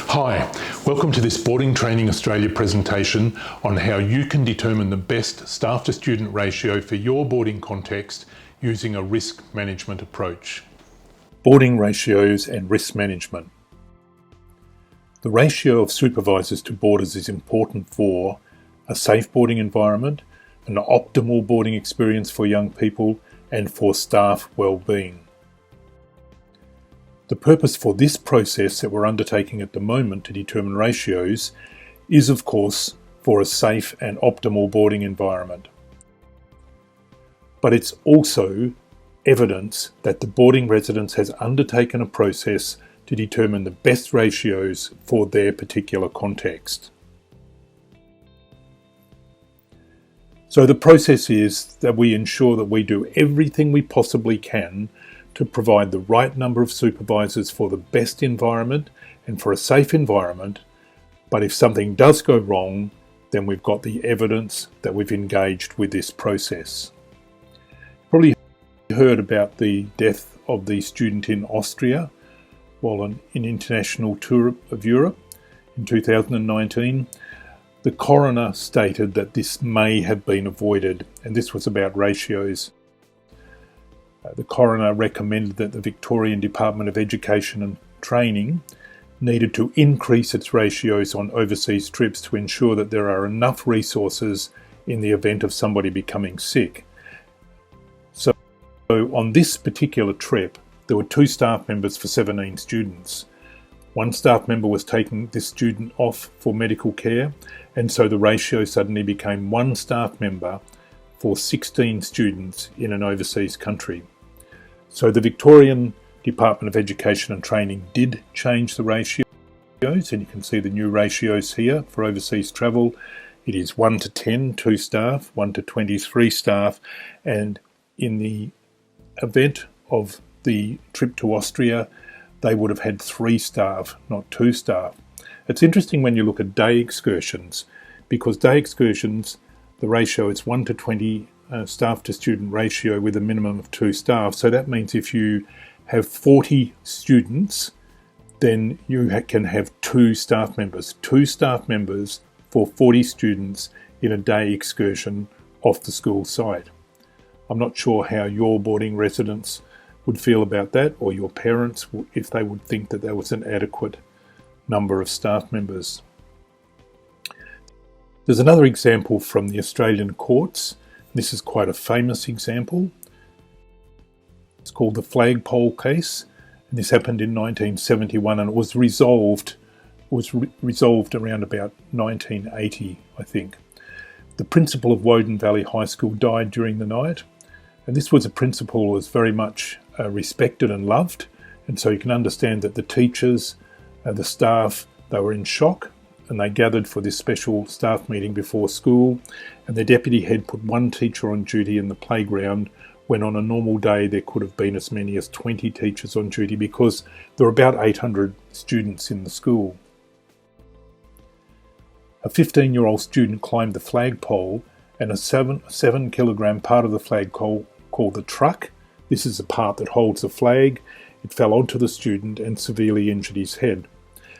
Hi, welcome to this Boarding Training Australia presentation on how you can determine the best staff to student ratio for your boarding context using a risk management approach. Boarding ratios and risk management. The ratio of supervisors to boarders is important for a safe boarding environment, an optimal boarding experience for young people, and for staff well-being. The purpose for this process that we're undertaking at the moment to determine ratios is, of course, for a safe and optimal boarding environment. But it's also evidence that the boarding residence has undertaken a process to determine the best ratios for their particular context. So the process is that we ensure that we do everything we possibly can to provide the right number of supervisors for the best environment and for a safe environment. But if something does go wrong, then we've got the evidence that we've engaged with this process. You've probably heard about the death of the student in Austria while on an international tour of Europe in 2019. The coroner stated that this may have been avoided, and this was about ratios. The coroner recommended that the Victorian Department of Education and Training needed to increase its ratios on overseas trips to ensure that there are enough resources in the event of somebody becoming sick. So on this particular trip, there were 2 staff members for 17 students. One staff member was taking this student off for medical care, and so the ratio suddenly became 1 staff member for 16 students in an overseas country. So the Victorian Department of Education and Training did change the ratios, and you can see the new ratios here for overseas travel. It is 1 to 10, 2 staff, 1 to 23 staff, and in the event of the trip to Austria, they would have had 3 staff, not 2 staff. It's interesting when you look at day excursions, because day excursions, the ratio is 1 to 20 staff to student ratio with a minimum of 2 staff. So that means if you have 40 students, then you can have 2 staff members. 2 staff members for 40 students in a day excursion off the school site. I'm not sure how your boarding residents would feel about that, or your parents, if they would think that that was an adequate number of staff members. There's another example from the Australian courts. This is quite a famous example. It's called the flagpole case, and this happened in 1971, and it was resolved around about 1980, I think. The principal of Woden Valley High School died during the night, and this was a principal who was very much respected and loved, and so you can understand that the teachers, the staff, they were in shock, and they gathered for this special staff meeting before school, and the deputy head put 1 teacher on duty in the playground when on a normal day there could have been as many as 20 teachers on duty because there were about 800 students in the school. A 15-year-old student climbed the flagpole, and a 7 kilogram part of the flagpole called the truck, this is the part that holds the flag, it fell onto the student and severely injured his head.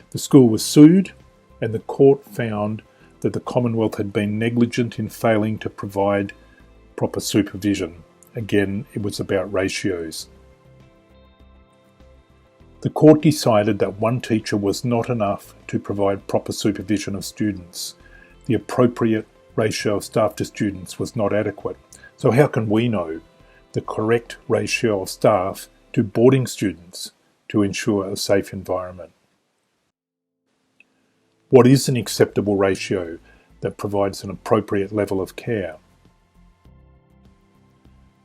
The school was sued, and the court found that the Commonwealth had been negligent in failing to provide proper supervision. Again, it was about ratios. The court decided that 1 teacher was not enough to provide proper supervision of students. The appropriate ratio of staff to students was not adequate. So how can we know the correct ratio of staff to boarding students to ensure a safe environment? What is an acceptable ratio that provides an appropriate level of care?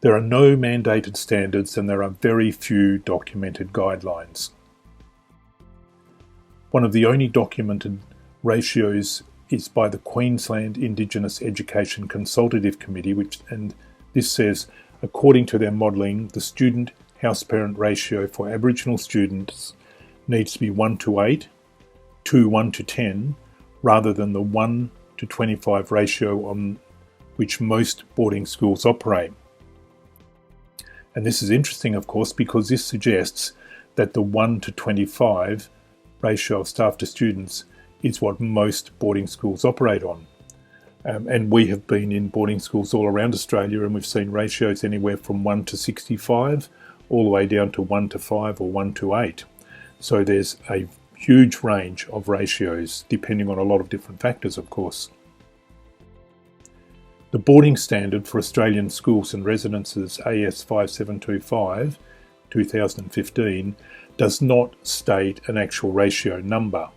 There are no mandated standards, and there are very few documented guidelines. One of the only documented ratios is by the Queensland Indigenous Education Consultative Committee, and this says, according to their modelling, the student house parent ratio for Aboriginal students needs to be 1 to 8, to 1 to 10, rather than the 1 to 25 ratio on which most boarding schools operate. And this is interesting, of course, because this suggests that the 1 to 25 ratio of staff to students is what most boarding schools operate on. And we have been in boarding schools all around Australia, and we've seen ratios anywhere from 1 to 65 all the way down to 1 to 5 or 1 to 8. So there's a huge range of ratios depending on a lot of different factors, of course. The boarding standard for Australian schools and residences AS 5725 2015 does not state an actual ratio number.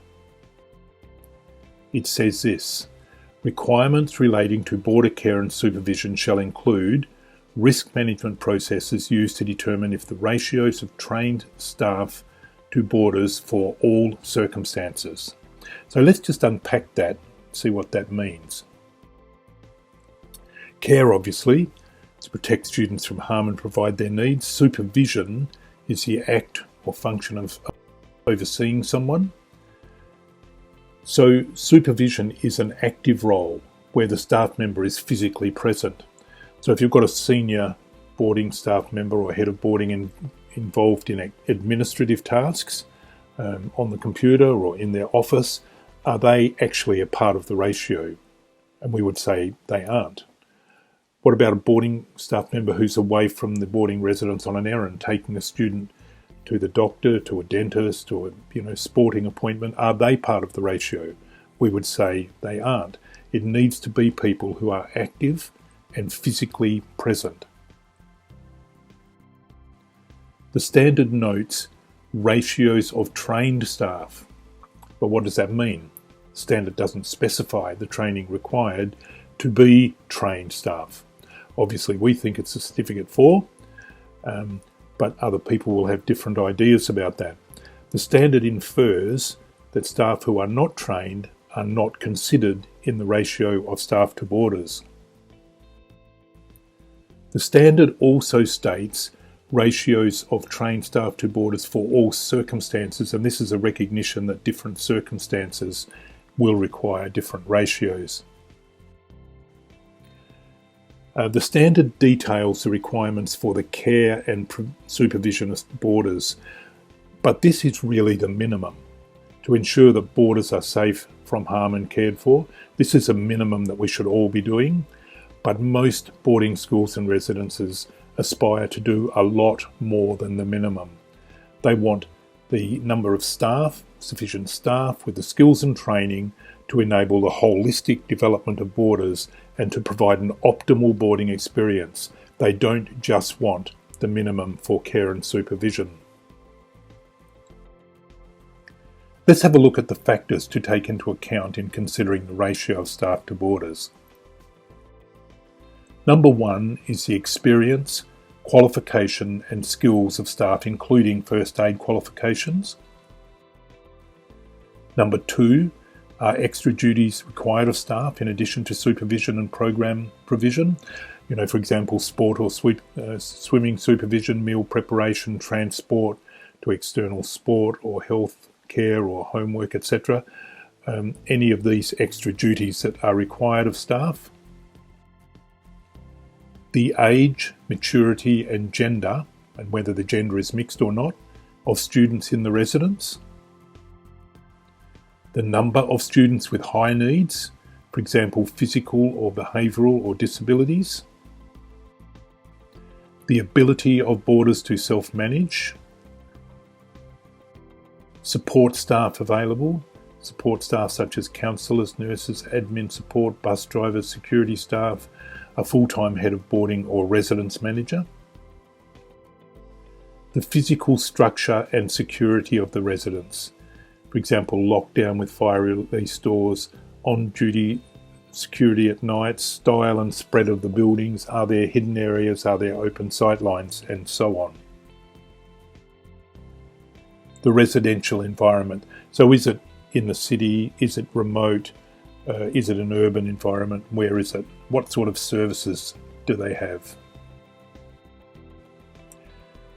It says this: requirements relating to boarder care and supervision shall include risk management processes used to determine if the ratios of trained staff to boarders for all circumstances. So let's just unpack that, see what that means. Care, obviously, to protect students from harm and provide their needs. Supervision is the act or function of overseeing someone. So supervision is an active role where the staff member is physically present. So if you've got a senior boarding staff member or head of boarding involved in administrative tasks on the computer or in their office, are they actually a part of the ratio? And we would say they aren't. What about a boarding staff member who's away from the boarding residence on an errand, taking a student to the doctor, to a dentist, or sporting appointment? Are they part of the ratio? We would say they aren't. It needs to be people who are active and physically present. The standard notes ratios of trained staff. But what does that mean? Standard doesn't specify the training required to be trained staff. Obviously, we think it's a certificate for, but other people will have different ideas about that. The standard infers that staff who are not trained are not considered in the ratio of staff to boarders. The standard also states ratios of trained staff to boarders for all circumstances, and this is a recognition that different circumstances will require different ratios. The standard details the requirements for the care and supervision of boarders, but this is really the minimum. To ensure that boarders are safe from harm and cared for, this is a minimum that we should all be doing, but most boarding schools and residences aspire to do a lot more than the minimum. They want the number of staff, sufficient staff with the skills and training to enable the holistic development of boarders and to provide an optimal boarding experience. They don't just want the minimum for care and supervision. Let's have a look at the factors to take into account in considering the ratio of staff to boarders. Number one is the experience, qualification and skills of staff, including first aid qualifications. Number two are extra duties required of staff in addition to supervision and program provision. For example, sport or swimming supervision, meal preparation, transport to external sport or health care or homework, etc. Any of these extra duties that are required of staff. The age, maturity and gender, and whether the gender is mixed or not, of students in the residence. The number of students with high needs, for example, physical or behavioural or disabilities. The ability of boarders to self-manage. Support staff available. Support staff such as counsellors, nurses, admin support, bus drivers, security staff, a full-time head of boarding or residence manager. The physical structure and security of the residence. For example, lockdown with fire release doors, on-duty security at night, style and spread of the buildings, are there hidden areas, are there open sightlines, and so on. The residential environment. So is it in the city? Is it remote? Is it an urban environment? Where is it? What sort of services do they have?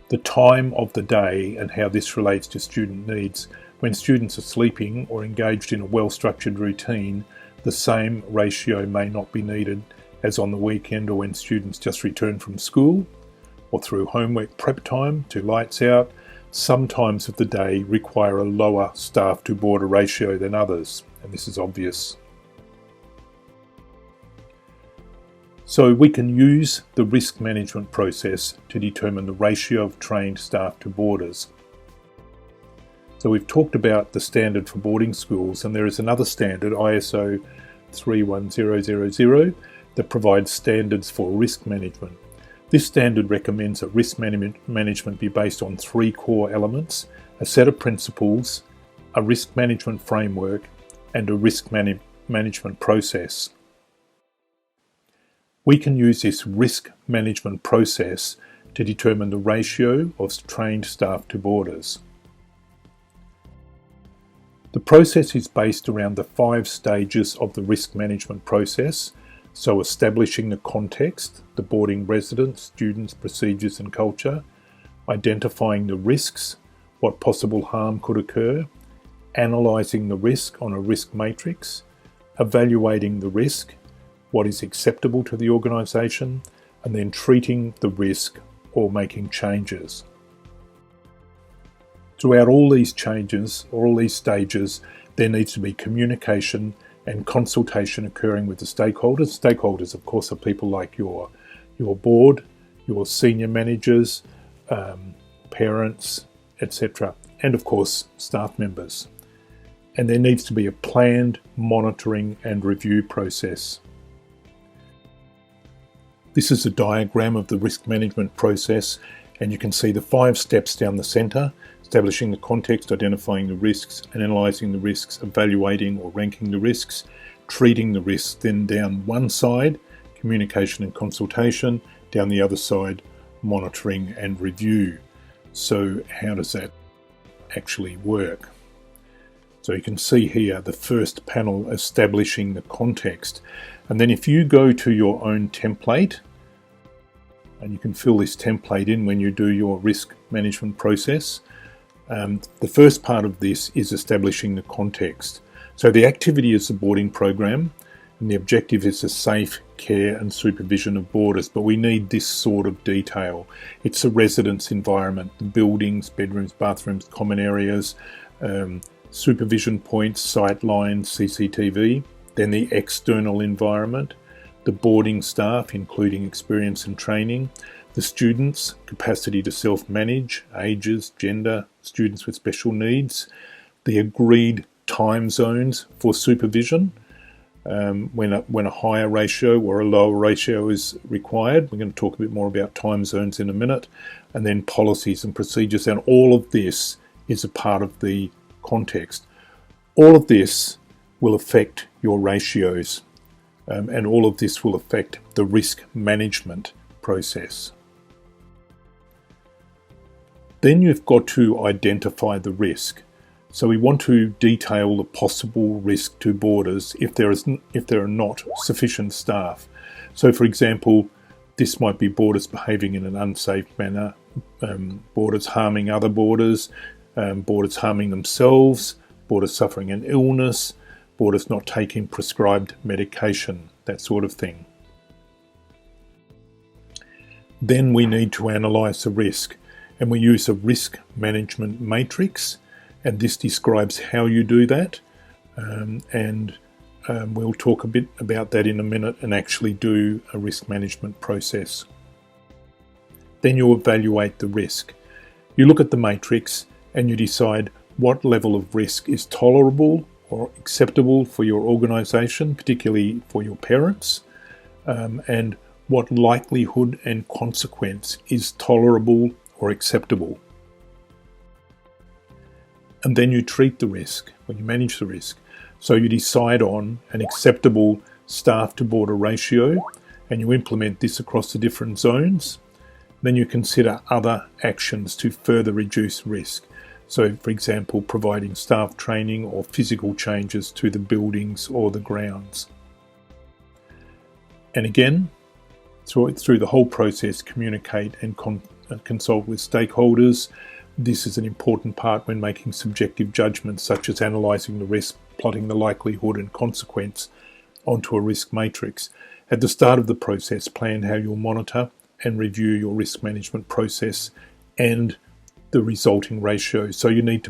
The time of the day and how this relates to student needs. When students are sleeping or engaged in a well-structured routine, the same ratio may not be needed as on the weekend or when students just return from school, or through homework prep time to lights out, some times of the day require a lower staff to boarder ratio than others, and this is obvious. So we can use the risk management process to determine the ratio of trained staff to boarders. So we've talked about the standard for boarding schools, and there is another standard, ISO 31000, that provides standards for risk management. This standard recommends that risk management be based on 3 core elements: a set of principles, a risk management framework, and a risk management process. We can use this risk management process to determine the ratio of trained staff to boarders. The process is based around the 5 stages of the risk management process, so establishing the context, the boarding residents, students, procedures and culture, identifying the risks, what possible harm could occur, analysing the risk on a risk matrix, evaluating the risk, what is acceptable to the organisation, and then treating the risk or making changes. Throughout all these changes, or all these stages, there needs to be communication and consultation occurring with the stakeholders. Stakeholders, of course, are people like your board, your senior managers, parents, etc., and of course, staff members. And there needs to be a planned monitoring and review process. This is a diagram of the risk management process, and you can see the 5 steps down the centre: establishing the context, identifying the risks, analysing the risks, evaluating or ranking the risks, treating the risks. Then down one side, communication and consultation; down the other side, monitoring and review. So how does that actually work? So you can see here the first panel, establishing the context. And then if you go to your own template, and you can fill this template in when you do your risk management process, the first part of this is establishing the context. So the activity is the boarding program, and the objective is the safe care and supervision of boarders, but we need this sort of detail. It's a residence environment, the buildings, bedrooms, bathrooms, common areas, supervision points, sight lines, CCTV, then the external environment, the boarding staff, including experience and training, the students, capacity to self-manage, ages, gender, students with special needs, the agreed time zones for supervision, when a higher ratio or a lower ratio is required. We're going to talk a bit more about time zones in a minute, and then policies and procedures, and all of this is a part of the context. All of this will affect your ratios, and all of this will affect the risk management process. Then you've got to identify the risk. So we want to detail the possible risk to boarders if there are not sufficient staff. So for example, this might be boarders behaving in an unsafe manner, boarders harming other boarders, boarders harming themselves, boarders suffering an illness, boarders not taking prescribed medication, that sort of thing. Then we need to analyse the risk, and we use a risk management matrix, and this describes how you do that, and we'll talk a bit about that in a minute and actually do a risk management process. Then you evaluate the risk. You look at the matrix and you decide what level of risk is tolerable or acceptable for your organisation, particularly for your parents, and what likelihood and consequence is tolerable or acceptable. And then you treat the risk, when you manage the risk. So you decide on an acceptable staff to boarder ratio, and you implement this across the different zones. Then you consider other actions to further reduce risk. So, for example, providing staff training or physical changes to the buildings or the grounds. And again, through the whole process, communicate and consult with stakeholders. This is an important part when making subjective judgments, such as analysing the risk, plotting the likelihood and consequence onto a risk matrix. At the start of the process, plan how you'll monitor and review your risk management process and the resulting ratio. So you need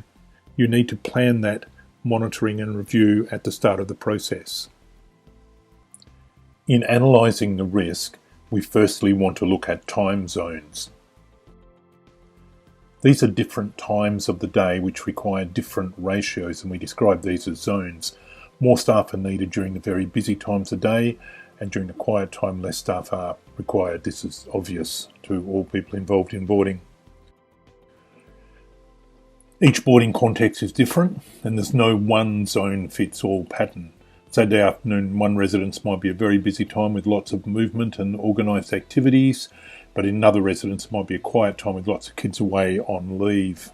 to plan that monitoring and review at the start of the process. In analysing the risk, we firstly want to look at time zones. These are different times of the day which require different ratios, and we describe these as zones. More staff are needed during the very busy times of the day, and during the quiet time less staff are required. This is obvious to all people involved in boarding. Each boarding context is different, and there's no one zone fits all pattern. Saturday afternoon, one residence might be a very busy time with lots of movement and organised activities, but in another residence might be a quiet time with lots of kids away on leave.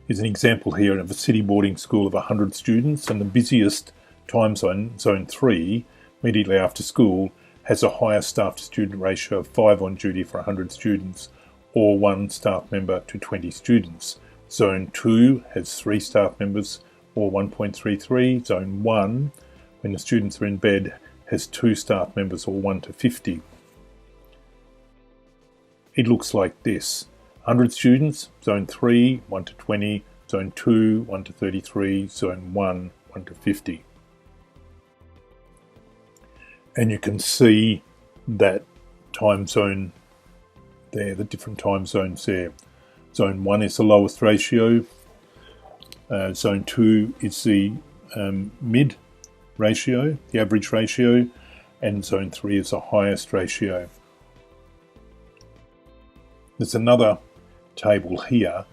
Here's an example here of a city boarding school of 100 students, and the busiest time zone, zone 3, immediately after school, has a higher staff to student ratio of 5 on duty for 100 students, or 1 staff member to 20 students. Zone 2 has 3 staff members, or 1.33. Zone 1, when the students are in bed, has 2 staff members, or 1 to 50. It looks like this. 100 students, Zone 3, 1 to 20, Zone 2, 1 to 33, Zone 1, 1 to 50. And you can see that time zone there, the different time zones there. Zone 1 is the lowest ratio. Zone 2 is the mid ratio, the average ratio, and Zone 3 is the highest ratio. There's another table here.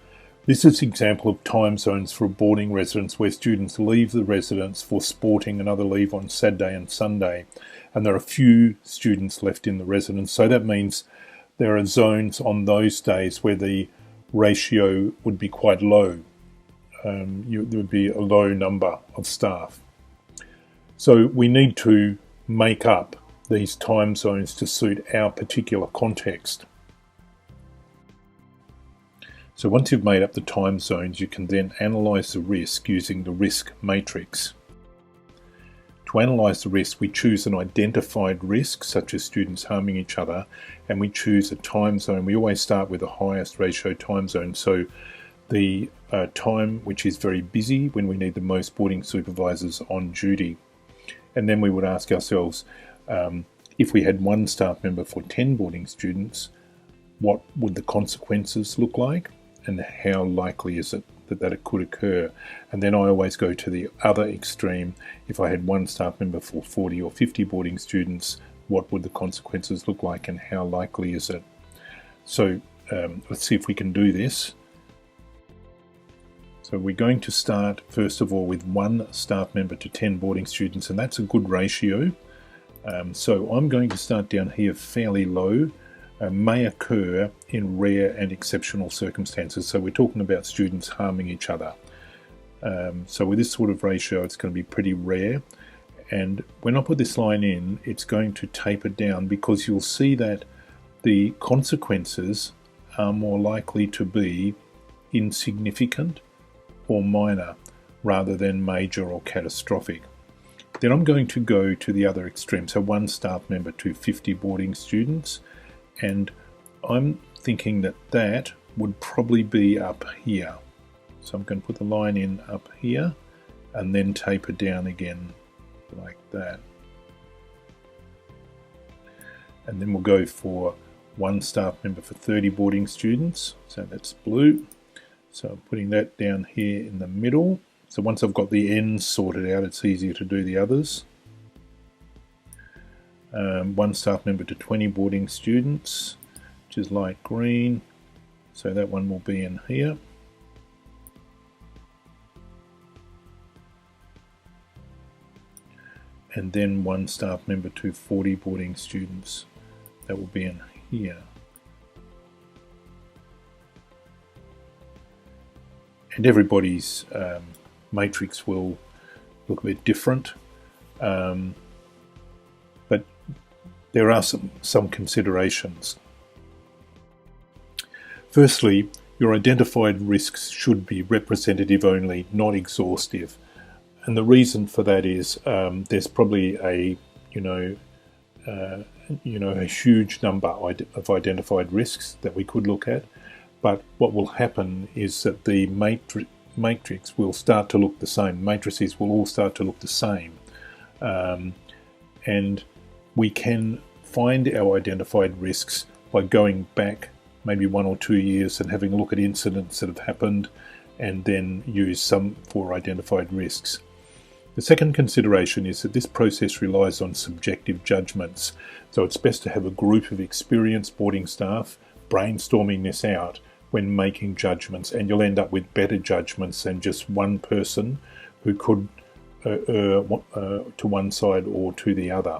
This is an example of time zones for a boarding residence where students leave the residence for sporting and other leave on Saturday and Sunday, and there are few students left in the residence. So that means there are zones on those days where the ratio would be quite low. There would be a low number of staff. So we need to make up these time zones to suit our particular context. So once you've made up the time zones, you can then analyse the risk using the risk matrix. To analyse the risk, we choose an identified risk, such as students harming each other, and we choose a time zone. We always start with the highest ratio time zone. So the time which is very busy, when we need the most boarding supervisors on duty. And then we would ask ourselves, if we had 1 staff member for 10 boarding students, what would the consequences look like, and how likely is it that it could occur? And then I always go to the other extreme. If I had 1 staff member for 40 or 50 boarding students, what would the consequences look like, and how likely is it? So let's see if we can do this. So we're going to start first of all with 1 staff member to 10 boarding students, and that's a good ratio. So I'm going to start down here fairly low. May occur in rare and exceptional circumstances. So we're talking about students harming each other. So with this sort of ratio, it's going to be pretty rare. And when I put this line in, it's going to taper down, because you'll see that the consequences are more likely to be insignificant or minor rather than major or catastrophic. Then I'm going to go to the other extreme, so 1 staff member to 50 boarding students, and I'm thinking that that would probably be up here. So I'm going to put the line in up here and then taper down again like that. And then we'll go for 1 staff member for 30 boarding students, so that's blue. So I'm putting that down here in the middle. So once I've got the ends sorted out, it's easier to do the others. 1 staff member to 20 boarding students, which is light green. So that one will be in here. And then 1 staff member to 40 boarding students. That will be in here. And everybody's matrix will look a bit different, but there are some considerations. Firstly, your identified risks should be representative only, not exhaustive. And the reason for that is there's probably a huge number of identified risks that we could look at, but what will happen is that the matrix will start to look the same. Matrices will all start to look the same. And we can find our identified risks by going back maybe 1 or 2 years and having a look at incidents that have happened, and then use some for identified risks. The second consideration is that this process relies on subjective judgments, so it's best to have a group of experienced boarding staff brainstorming this out when making judgments, and you'll end up with better judgments than just one person who could to one side or to the other.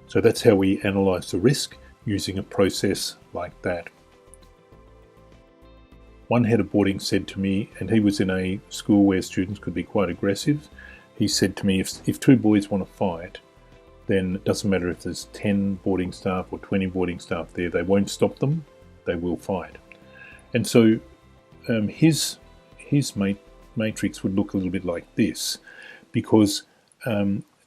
So that's how we analyse the risk, using a process like that. One head of boarding said to me, and he was in a school where students could be quite aggressive, he said to me, if two boys want to fight, then it doesn't matter if there's 10 boarding staff or 20 boarding staff there, they won't stop them, they will fight. And so his matrix would look a little bit like this, because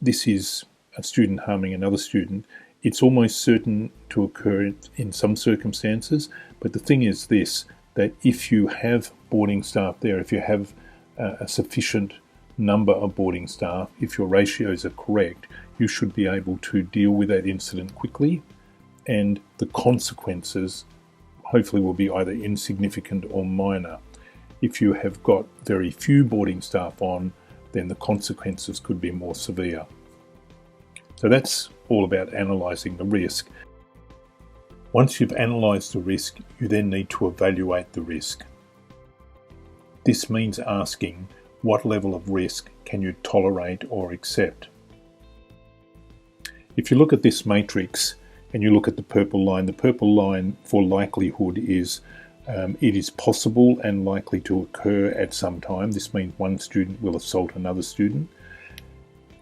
this is a student harming another student. It's almost certain to occur in some circumstances, but the thing is this, that if you have boarding staff there, if you have a sufficient number of boarding staff, if your ratios are correct, you should be able to deal with that incident quickly, and the consequences hopefully will be either insignificant or minor. If you have got very few boarding staff on, then the consequences could be more severe. So that's all about analysing the risk. Once you've analysed the risk, you then need to evaluate the risk. This means asking, what level of risk can you tolerate or accept? If you look at this matrix and you look at the purple line for likelihood is it is possible and likely to occur at some time. This means one student will assault another student.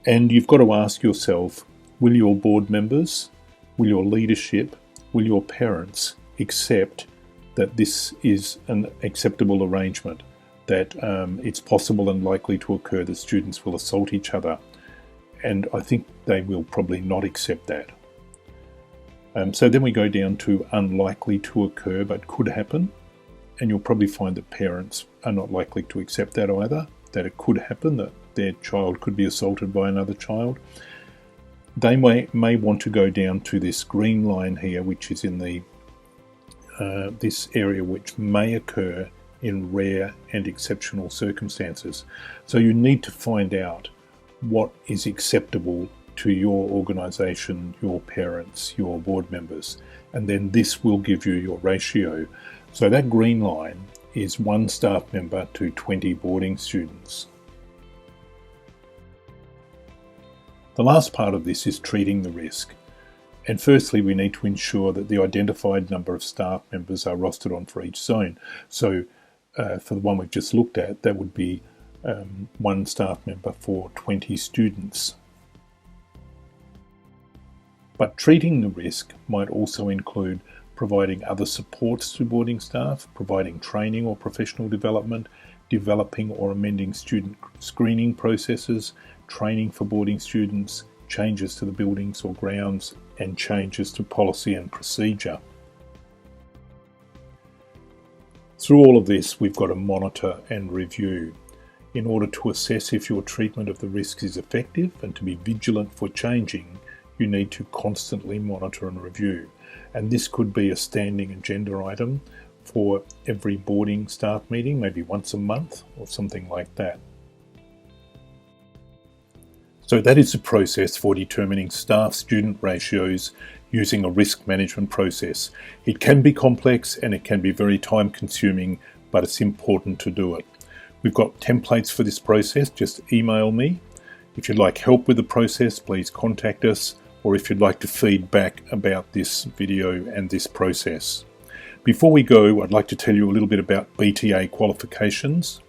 And you've got to ask yourself, will your board members, will your leadership, will your parents accept that this is an acceptable arrangement, that it's possible and likely to occur that students will assault each other? And I think they will probably not accept that. So then we go down to unlikely to occur but could happen, and you'll probably find that parents are not likely to accept that either, that it could happen, that their child could be assaulted by another child. They may want to go down to this green line here, which is in the this area, which may occur in rare and exceptional circumstances. So you need to find out what is acceptable to your organisation, your parents, your board members, and then this will give you your ratio. So that green line is 1 staff member to 20 boarding students. The last part of this is treating the risk. And firstly, we need to ensure that the identified number of staff members are rostered on for each zone. So for the one we've just looked at, that would be 1 staff member for 20 students. But treating the risk might also include providing other supports to boarding staff, providing training or professional development, developing or amending student screening processes, training for boarding students, changes to the buildings or grounds, and changes to policy and procedure. Through all of this, we've got to monitor and review in order to assess if your treatment of the risks is effective, and to be vigilant for changing, you need to constantly monitor and review. And this could be a standing agenda item for every boarding staff meeting, maybe once a month or something like that. So that is the process for determining staff-student ratios using a risk management process. It can be complex and it can be very time-consuming, but it's important to do it. We've got templates for this process. Just email me. If you'd like help with the process, please contact us, or if you'd like to feedback about this video and this process. Before we go, I'd like to tell you a little bit about BTA qualifications.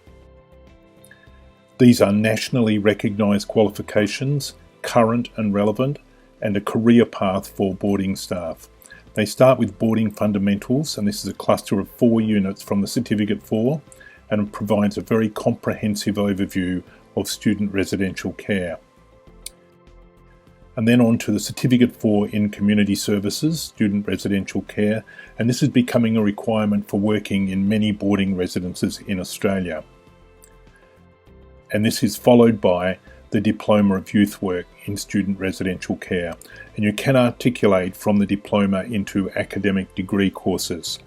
These are nationally recognised qualifications, current and relevant, and a career path for boarding staff. They start with boarding fundamentals, and this is a cluster of 4 units from the Certificate 4, and provides a very comprehensive overview of student residential care. and then on to the Certificate 4 in Community Services, Student Residential Care, and this is becoming a requirement for working in many boarding residences in Australia. And this is followed by the Diploma of Youth Work in Student Residential Care, and you can articulate from the diploma into academic degree courses.